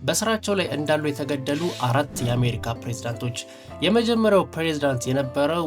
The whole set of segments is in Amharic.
በስራቸው ላይ እንዳሉ የተገደሉ 4 የአሜሪካ ፕሬዝዳንቶች። የመጀመሪያው ፕሬዝዳንት የነበረው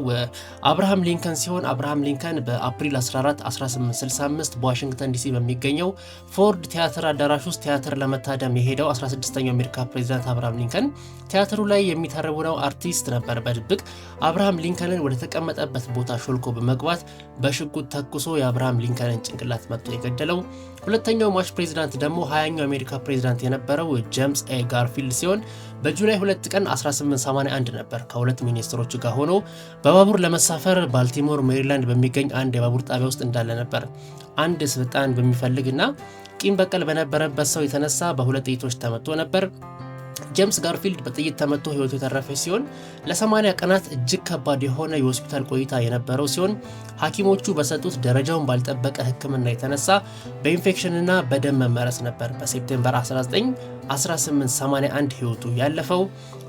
አብርሃም ሊንከን ሲሆን አብርሃም ሊንከን በአፕሪል 14 1865 በዋሽንግተን ዲሲ በሚገኘው ፎርድ ቲያትር አዳራሽ ውስጥ ቲያትር ለመታደም የሄደው 16ኛው የአሜሪካ ፕሬዝዳንት አብርሃም ሊንከን ቲያትሩ ላይ የሚተርቡነው አርቲስት ነበር በድብቅ አብርሃም ሊንከንን ወደ ተቀመጠበት ቦታ ሾልኮ በመግባት በሽጉጥ ተኩሶ የአብርሃም ሊንከንን ጭንቅላት መጥቶ የገደለው። ሁለተኛው ሟች ፕሬዝዳንት ደግሞ 20ኛው የአሜሪካ ፕሬዝዳንት የነበረው ጄምስ ኤ ጋርፊልድ ሲሆን በጁላይ 2 ቀን 1881 ነበር ከሁለት ሚኒስትሮች ጋር ሆኖ በባቡር ለመሳፈር ባልቲሞር ሜሪላንድ በሚገኝ አንድ የባቡር ጣቢያ ውስጥ እንዳለ ነበር አንድ ስልጣን በሚፈልግና ቂም በቀል በነበረበት ሰው የተነሳ በሁለት ጥይቶች ተመቶ ነበር። ጄምስ ጋርፊልድ በጥይት ተመቶ ህይወቱ የተረፈች ሲሆን ለ80 ቀናት እጅግ ከባድ የሆነ የሆስፒታል ቆይታ የነበረው ሲሆን ሐኪሞቹ በሰጡት ደረጃውን ባልጠበቀ ሕክምና የተነሳ በኢንፌክሽንና በደም መመረስ ነበር በሴፕቴምበር 19 1881 ህይወቱ ያለፈው።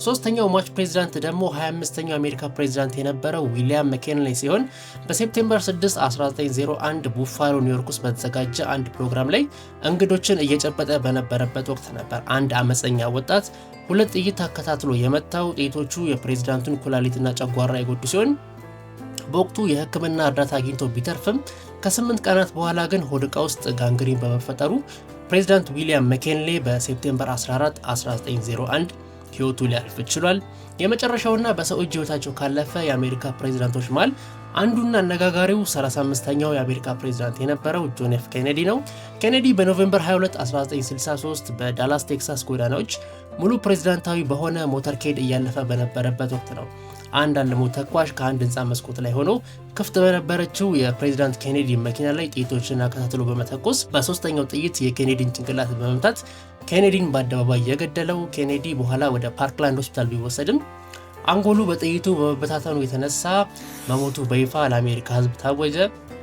ሶስተኛው ሟች ፕሬዝዳንት ደግሞ 25ኛው አሜሪካ ፕሬዝዳንት የነበረው ዊሊያም መኬንሊ ሲሆን በሴፕቴምበር 6 1901 ቡፋሎ ኒውዮርክ ውስጥ በተዘጋጀ አንድ ፕሮግራም ላይ እንግዶችን እየጨበጠ በነበረበት ወቅት ነበር አንድ አመፀኛ ወጣት ሁለት ጥይት ተከታትሎ የመታው። ጥይቶቹ የፕሬዝዳንቱን ኩላሊትና ጨጓራ የጎዱ ሲሆን በወቅቱ የህክምና እርዳታ አግኝቶ ቢተርፍም ከ8 ቀናት በኋላ ግን ሆድ ዕቃ ውስጥ ጋንግሪን በመፈጠሩ ፕሬዝዳንት ዊሊያም መኬንሊ በሴፕቴምበር 14 1901 ህይወቱ ሊያልፍ ችሏል። የመጨረሻውና በሰው እጅ ህይወታቸው ካለፈ የአሜሪካ ፕሬዝዳንቶች መሃል አንዱና አነጋጋሪው 35ኛው የአሜሪካ ፕሬዝዳንት የነበረው ጆን ኤፍ ኬኔዲ ነው። ኬኔዲ በኖቬምበር 22 1963 በዳላስ ቴክሳስ ጎዳናዎች ሙሉ ፕሬዝዳንታዊ በሆነ ሞተርኬድ እያለፈ በነበረበት ወቅት ነው አንድ አልሞ ተኳሽ ከአንድ ህንፃ መስኮት ላይ ሆኖ ክፍት በነበረችው የፕሬዝዳንት ኬኔዲ መኪና ላይ ጥይቶችን አከታትሎ በመተኮስ በሶስተኛው ጥይት የኬኔዲን ጭንቅላት በመምታት ኬኔዲን በአደባባይ የገደለው። ኬኔዲ በኋላ ወደ ፓርክላንድ ሆስፒታል ቢወሰድም አንጎሉ በጥይቱ በመበታተኑ የተነሳ መሞቱ በይፋ ለአሜሪካ ህዝብ ታወጀ።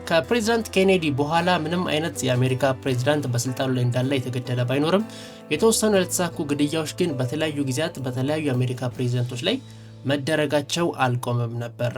ከፕሬዝዳንት ኬኔዲ በኋላ ምንም አይነት የአሜሪካ ፕሬዝዳንት በስልጣኑ ላይ እንዳለ የተገደለ ባይኖርም የተወሰኑ ያልተሳኩ ግድያዎች ግን በተለያዩ ጊዜያት በተለያዩ የአሜሪካ ፕሬዝዳንቶች ላይ መደረጋቸው አልቆመም ነበር።